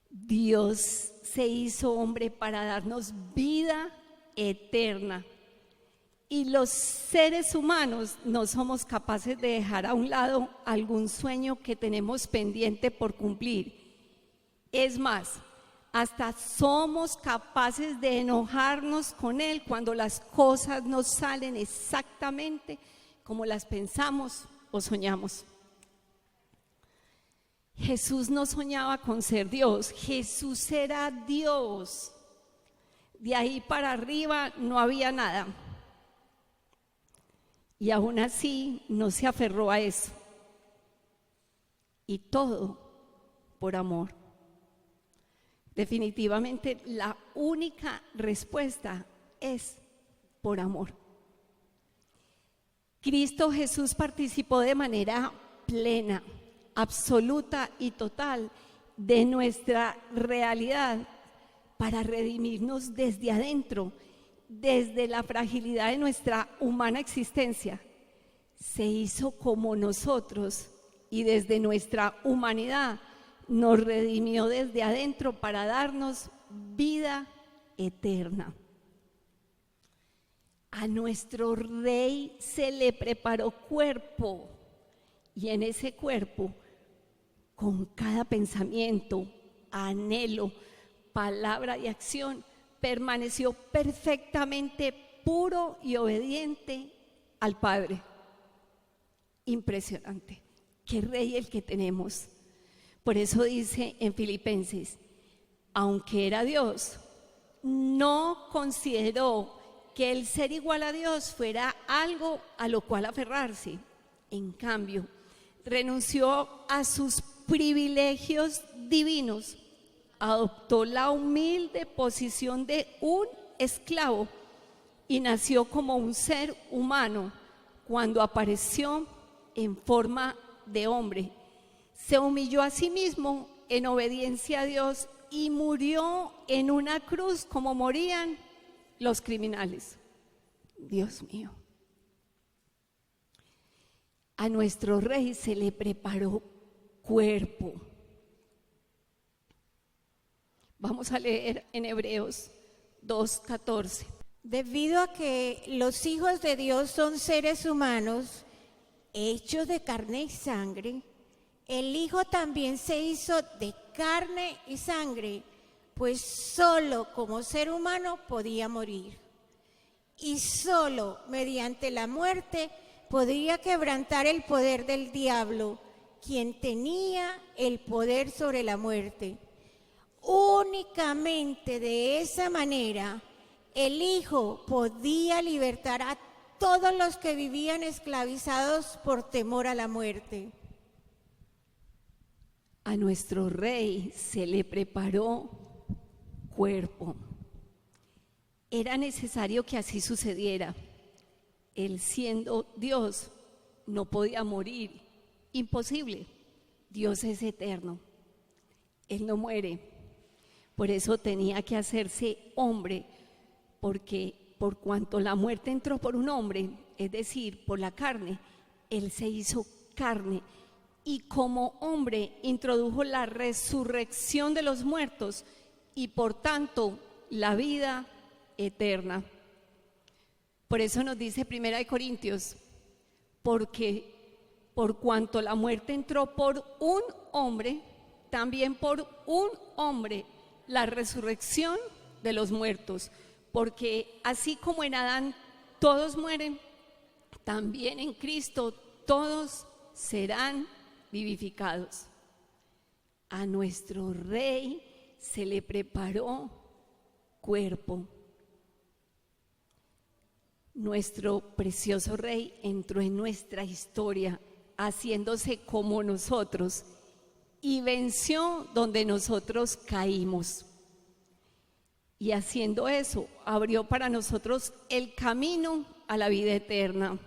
Dios se hizo hombre para darnos vida eterna. Y los seres humanos no somos capaces de dejar a un lado algún sueño que tenemos pendiente por cumplir. Es más, hasta somos capaces de enojarnos con Él cuando las cosas no salen exactamente como las pensamos o soñamos. Jesús no soñaba con ser Dios, Jesús era Dios. De ahí para arriba no había nada. Y aún así no se aferró a eso. Y todo por amor. Definitivamente la única respuesta es por amor. Cristo Jesús participó de manera plena, absoluta y total de nuestra realidad para redimirnos desde adentro, desde la fragilidad de nuestra humana existencia. Se hizo como nosotros y desde nuestra humanidad nos redimió desde adentro para darnos vida eterna. A nuestro Rey se le preparó cuerpo, y en ese cuerpo, con cada pensamiento, anhelo, palabra y acción, permaneció perfectamente puro y obediente al Padre. Impresionante. Qué Rey el que tenemos. Por eso dice en Filipenses: aunque era Dios, no consideró que el ser igual a Dios fuera algo a lo cual aferrarse. En cambio, renunció a sus privilegios divinos, adoptó la humilde posición de un esclavo y nació como un ser humano cuando apareció en forma de hombre. Se humilló a sí mismo en obediencia a Dios y murió en una cruz como morían los criminales. Dios mío. A nuestro Rey se le preparó cuerpo. Vamos a leer en Hebreos 2:14. Debido a que los hijos de Dios son seres humanos, hechos de carne y sangre, el Hijo también se hizo de carne y sangre, pues solo como ser humano podía morir. Y solo mediante la muerte podría quebrantar el poder del diablo, quien tenía el poder sobre la muerte. Únicamente de esa manera el Hijo podía libertar a todos los que vivían esclavizados por temor a la muerte. A nuestro Rey se le preparó cuerpo. Era necesario que así sucediera. Él, siendo Dios, no podía morir. Imposible. Dios es eterno. Él no muere. Por eso tenía que hacerse hombre, porque por cuanto la muerte entró por un hombre, es decir, por la carne, Él se hizo carne y como hombre introdujo la resurrección de los muertos y por tanto la vida eterna. Por eso nos dice 1 Corintios, porque por cuanto la muerte entró por un hombre, también por un hombre la resurrección de los muertos, porque así como en Adán todos mueren, también en Cristo todos serán vivificados. A nuestro Rey se le preparó cuerpo. Nuestro precioso Rey entró en nuestra historia, haciéndose como nosotros, y venció donde nosotros caímos. Y haciendo eso, abrió para nosotros el camino a la vida eterna.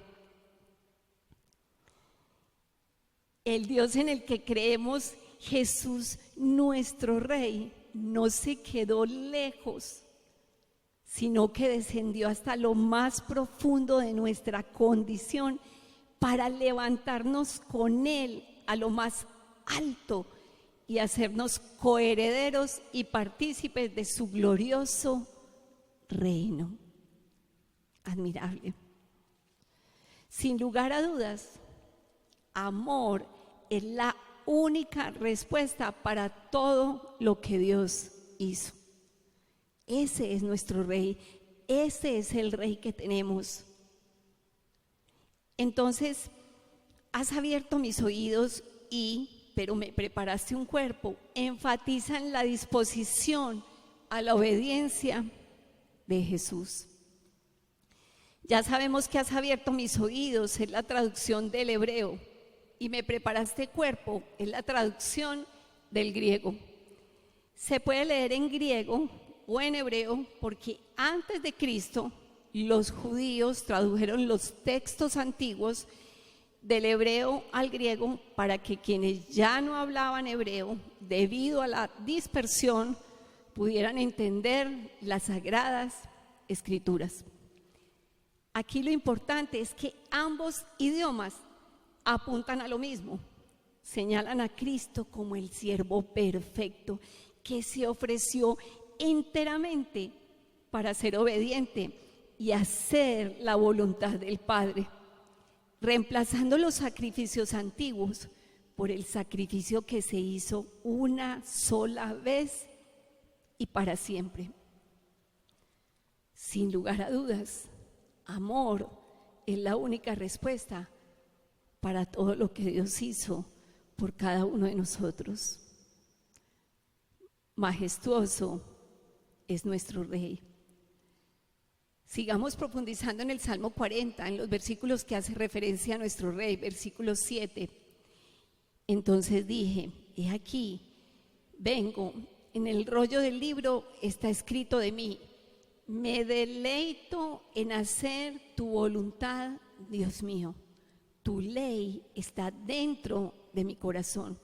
El Dios en el que creemos, Jesús, nuestro Rey, no se quedó lejos, sino que descendió hasta lo más profundo de nuestra condición para levantarnos con Él a lo más alto y hacernos coherederos y partícipes de su glorioso reino. Admirable. Sin lugar a dudas, amor es la única respuesta para todo lo que Dios hizo. Ese es nuestro Rey, ese es el Rey que tenemos. Entonces, has abierto mis oídos pero me preparaste un cuerpo. Enfatiza en la disposición a la obediencia de Jesús. Ya sabemos que has abierto mis oídos, es la traducción del hebreo, y me preparaste cuerpo, es la traducción del griego. Se puede leer en griego o en hebreo porque antes de Cristo los judíos tradujeron los textos antiguos del hebreo al griego para que quienes ya no hablaban hebreo, debido a la dispersión, pudieran entender las sagradas escrituras. Aquí lo importante es que ambos idiomas apuntan a lo mismo, señalan a Cristo como el siervo perfecto que se ofreció enteramente para ser obediente y hacer la voluntad del Padre, reemplazando los sacrificios antiguos por el sacrificio que se hizo una sola vez y para siempre. Sin lugar a dudas, amor es la única respuesta para todo lo que Dios hizo por cada uno de nosotros. Majestuoso es nuestro Rey. Sigamos profundizando en el Salmo 40, en los versículos que hace referencia a nuestro Rey, versículo 7. Entonces dije, he aquí, vengo, en el rollo del libro está escrito de mí, me deleito en hacer tu voluntad, Dios mío. Tu ley está dentro de mi corazón.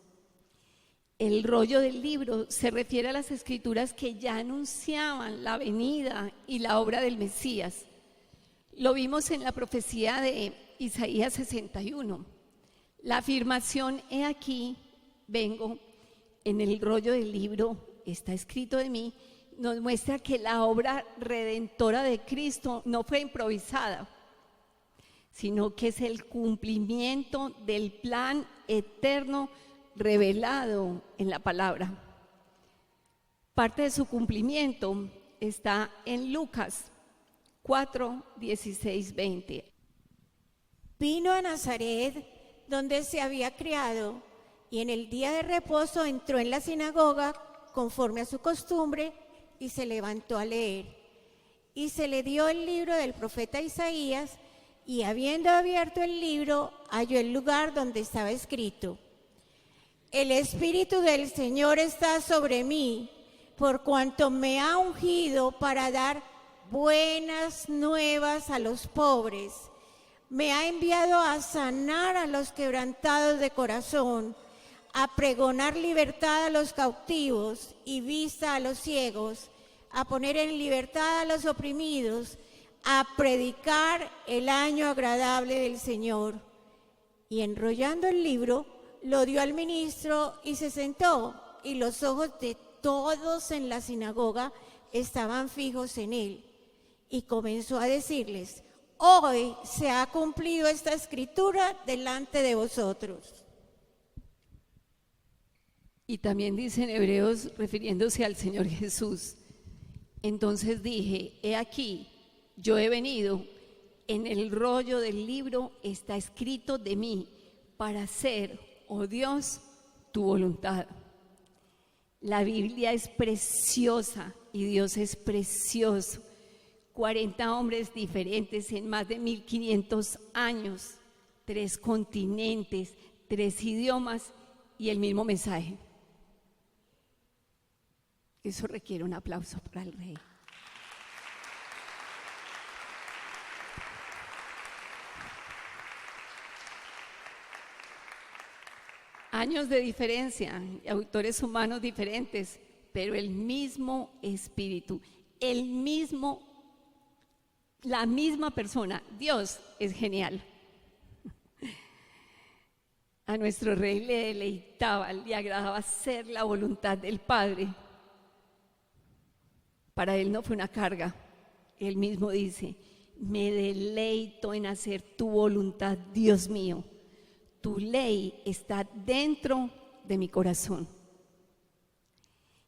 El rollo del libro se refiere a las escrituras que ya anunciaban la venida y la obra del Mesías. Lo vimos en la profecía de Isaías 61. La afirmación, he aquí, vengo, en el rollo del libro está escrito de mí, nos muestra que la obra redentora de Cristo no fue improvisada, sino que es el cumplimiento del plan eterno revelado en la palabra. Parte de su cumplimiento está en Lucas 4, 16, 20. Vino a Nazaret, donde se había criado, y en el día de reposo entró en la sinagoga conforme a su costumbre y se levantó a leer. Y se le dio el libro del profeta Isaías, y habiendo abierto el libro, halló el lugar donde estaba escrito: El Espíritu del Señor está sobre mí, por cuanto me ha ungido para dar buenas nuevas a los pobres. Me ha enviado a sanar a los quebrantados de corazón, a pregonar libertad a los cautivos y vista a los ciegos, a poner en libertad a los oprimidos, a predicar el año agradable del Señor. Y enrollando el libro, lo dio al ministro y se sentó, y los ojos de todos en la sinagoga estaban fijos en él. Y comenzó a decirles: hoy se ha cumplido esta escritura delante de vosotros. Y también dice en Hebreos, refiriéndose al Señor Jesús: entonces dije, he aquí, yo he venido, en el rollo del libro está escrito de mí, para hacer, oh Dios, tu voluntad. La Biblia es preciosa y Dios es precioso. 40 hombres diferentes en más de 1500 años, 3 continentes, 3 idiomas y el mismo mensaje. Eso requiere un aplauso para el Rey. Años de diferencia, autores humanos diferentes, pero el mismo espíritu, la misma persona. Dios es genial. A nuestro Rey le deleitaba, le agradaba hacer la voluntad del Padre. Para él no fue una carga. Él mismo dice: me deleito en hacer tu voluntad, Dios mío. Tu ley está dentro de mi corazón.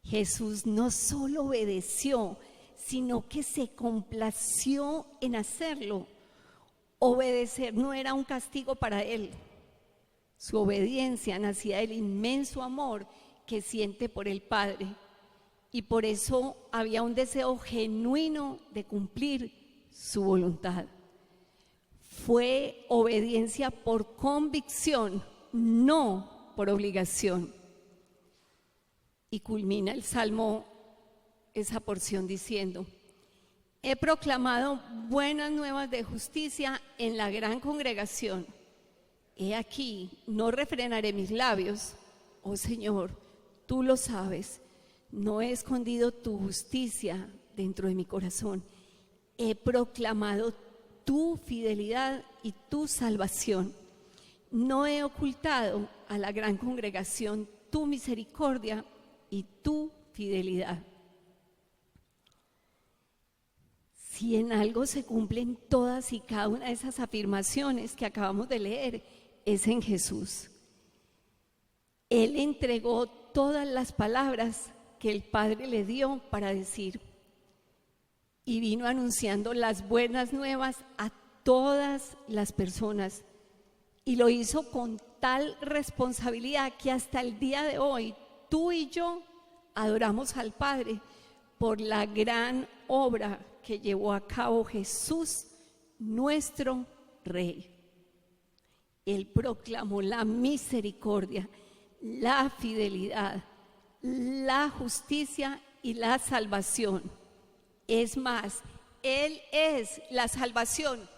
Jesús no solo obedeció, sino que se complació en hacerlo. Obedecer no era un castigo para él. Su obediencia nacía del inmenso amor que siente por el Padre. Y por eso había un deseo genuino de cumplir su voluntad. Fue obediencia por convicción, no por obligación. Y culmina el Salmo, esa porción, diciendo: he proclamado buenas nuevas de justicia en la gran congregación. He aquí, no refrenaré mis labios. Oh Señor, tú lo sabes. No he escondido tu justicia dentro de mi corazón. He proclamado tu fidelidad y tu salvación. No he ocultado a la gran congregación tu misericordia y tu fidelidad. Si en algo se cumplen todas y cada una de esas afirmaciones que acabamos de leer, es en Jesús. Él entregó todas las palabras que el Padre le dio para decir, y vino anunciando las buenas nuevas a todas las personas, y lo hizo con tal responsabilidad que hasta el día de hoy tú y yo adoramos al Padre por la gran obra que llevó a cabo Jesús, nuestro Rey. Él proclamó la misericordia, la fidelidad, la justicia y la salvación. Es más, Él es la salvación.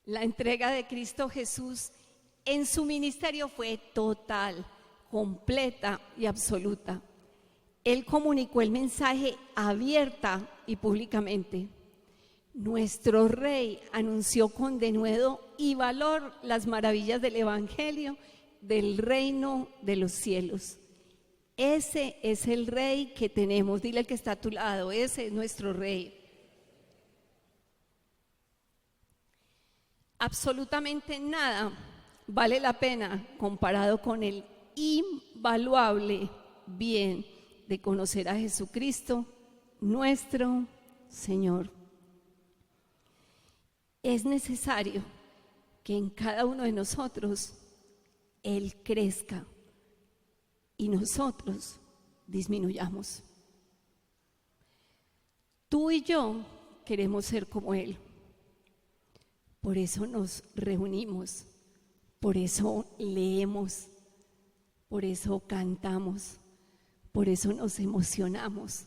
La entrega de Cristo Jesús en su ministerio fue total, completa y absoluta. Él comunicó el mensaje abierta y públicamente. Nuestro Rey anunció con denuedo y valor las maravillas del Evangelio del reino de los cielos. Ese es el Rey que tenemos. Dile al que está a tu lado, ese es nuestro Rey. Absolutamente nada vale la pena comparado con el invaluable bien de conocer a Jesucristo, nuestro Señor. Es necesario que en cada uno de nosotros Él crezca y nosotros disminuyamos. Tú y yo queremos ser como Él. Por eso nos reunimos, por eso leemos, por eso cantamos, por eso nos emocionamos,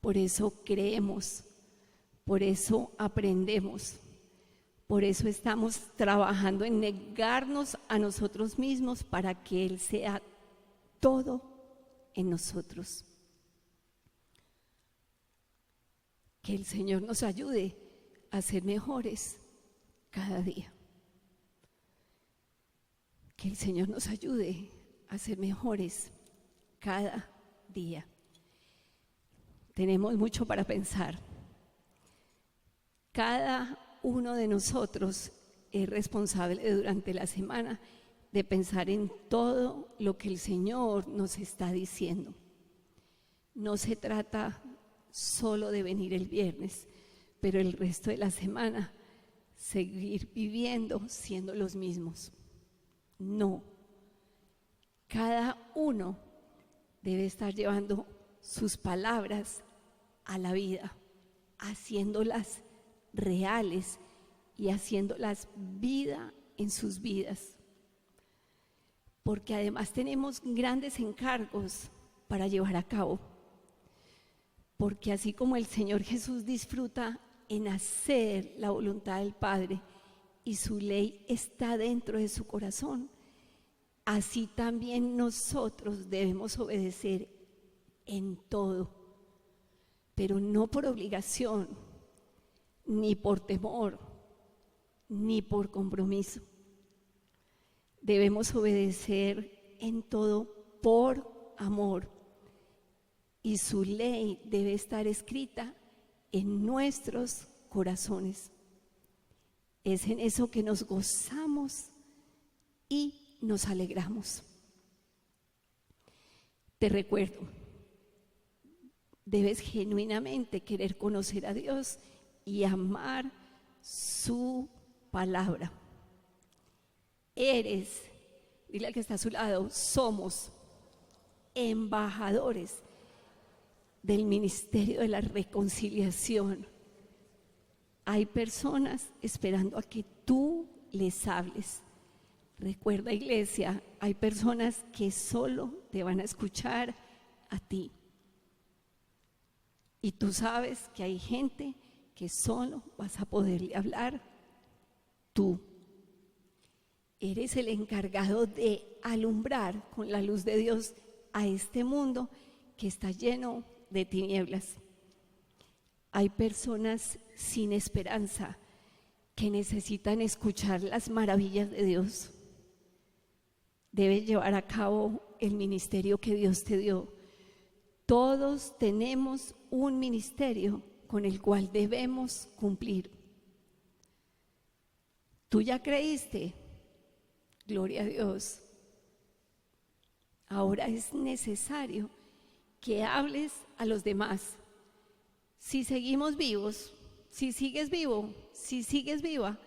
por eso creemos, por eso aprendemos. Por eso estamos trabajando en negarnos a nosotros mismos para que Él sea todo en nosotros. Que el Señor nos ayude a ser mejores cada día. Que el Señor nos ayude a ser mejores cada día. Tenemos mucho para pensar. Cada uno de nosotros es responsable durante la semana de pensar en todo lo que el Señor nos está diciendo. No se trata solo de venir el viernes, pero el resto de la semana seguir viviendo siendo los mismos. No. Cada uno debe estar llevando sus palabras a la vida, haciéndolas reales y haciéndolas vida en sus vidas. Porque además tenemos grandes encargos para llevar a cabo. Porque así como el Señor Jesús disfruta en hacer la voluntad del Padre y su ley está dentro de su corazón, así también nosotros debemos obedecer en todo, pero no por obligación, ni por temor, ni por compromiso. Debemos obedecer en todo por amor, y su ley debe estar escrita en nuestros corazones. Es en eso que nos gozamos y nos alegramos. Te recuerdo, debes genuinamente querer conocer a Dios y amar su palabra. Eres, dile al que está a su lado, somos embajadores del ministerio de la reconciliación. Hay personas esperando a que tú les hables. Recuerda, iglesia, hay personas que solo te van a escuchar a ti. Y tú sabes que hay gente que solo vas a poderle hablar tú. Eres el encargado de alumbrar con la luz de Dios a este mundo que está lleno de tinieblas. Hay personas sin esperanza que necesitan escuchar las maravillas de Dios. Debes llevar a cabo el ministerio que Dios te dio. Todos tenemos un ministerio con el cual debemos cumplir. ¿Tú ya creíste? Gloria a Dios. Ahora es necesario que hables a los demás. Si seguimos vivos, si sigues vivo, si sigues viva,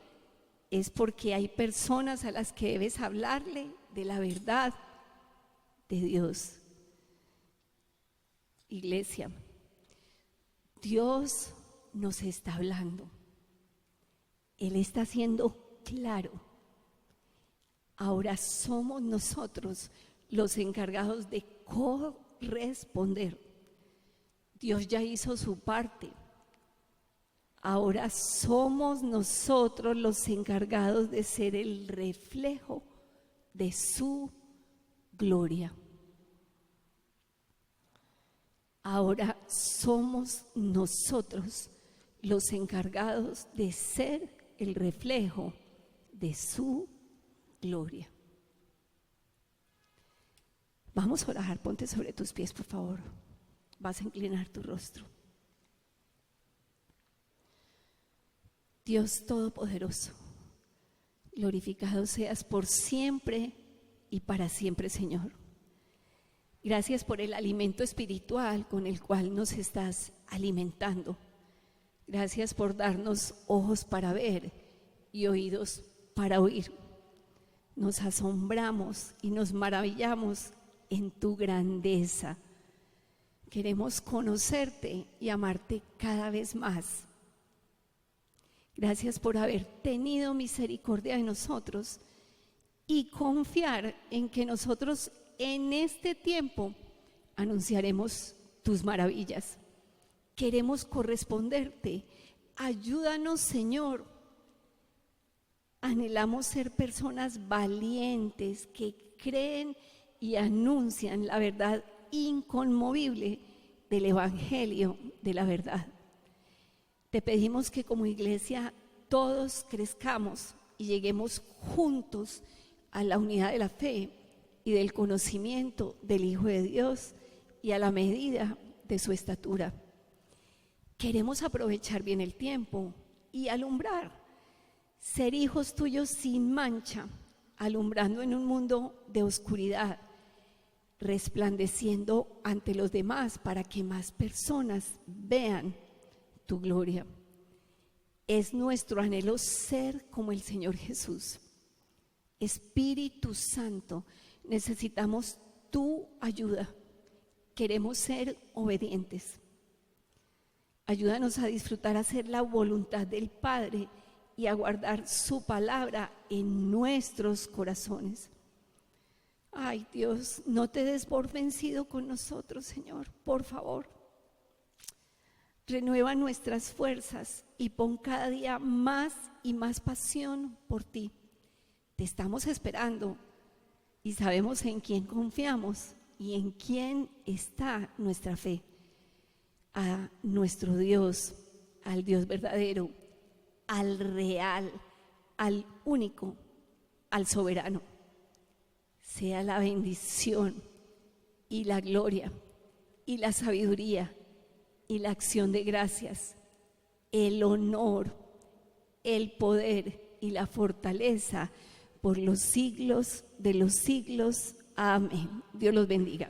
es porque hay personas a las que debes hablarle de la verdad de Dios. Iglesia, Dios nos está hablando. Él está siendo claro. Ahora somos nosotros los encargados de corresponder. Dios ya hizo su parte. Ahora somos nosotros los encargados de ser el reflejo de su gloria. Ahora somos nosotros los encargados de ser el reflejo de su gloria. Vamos a orar, ponte sobre tus pies, por favor. Vas a inclinar tu rostro. Dios Todopoderoso, glorificado seas por siempre y para siempre, Señor. Gracias por el alimento espiritual con el cual nos estás alimentando. Gracias por darnos ojos para ver y oídos para oír. Nos asombramos y nos maravillamos en tu grandeza. Queremos conocerte y amarte cada vez más. Gracias por haber tenido misericordia de nosotros y confiar en que nosotros en este tiempo anunciaremos tus maravillas. Queremos corresponderte. Ayúdanos, Señor. Anhelamos ser personas valientes que creen y anuncian la verdad inconmovible del Evangelio de la verdad. Te pedimos que como iglesia todos crezcamos y lleguemos juntos a la unidad de la fe y del conocimiento del Hijo de Dios y a la medida de su estatura. Queremos aprovechar bien el tiempo y alumbrar, ser hijos tuyos sin mancha, alumbrando en un mundo de oscuridad, resplandeciendo ante los demás para que más personas vean tu gloria. Es nuestro anhelo ser como el Señor Jesús. Espíritu Santo, necesitamos tu ayuda. Queremos ser obedientes. Ayúdanos a disfrutar hacer la voluntad del Padre y a guardar su palabra en nuestros corazones. Ay, Dios, no te des por vencido con nosotros, Señor, por favor. Renueva nuestras fuerzas y pon cada día más y más pasión por ti. Te estamos esperando y sabemos en quién confiamos y en quién está nuestra fe. A nuestro Dios, al Dios verdadero, al real, al único, al soberano. Sea la bendición y la gloria y la sabiduría y la acción de gracias, el honor, el poder y la fortaleza por los siglos de los siglos. Amén. Dios los bendiga.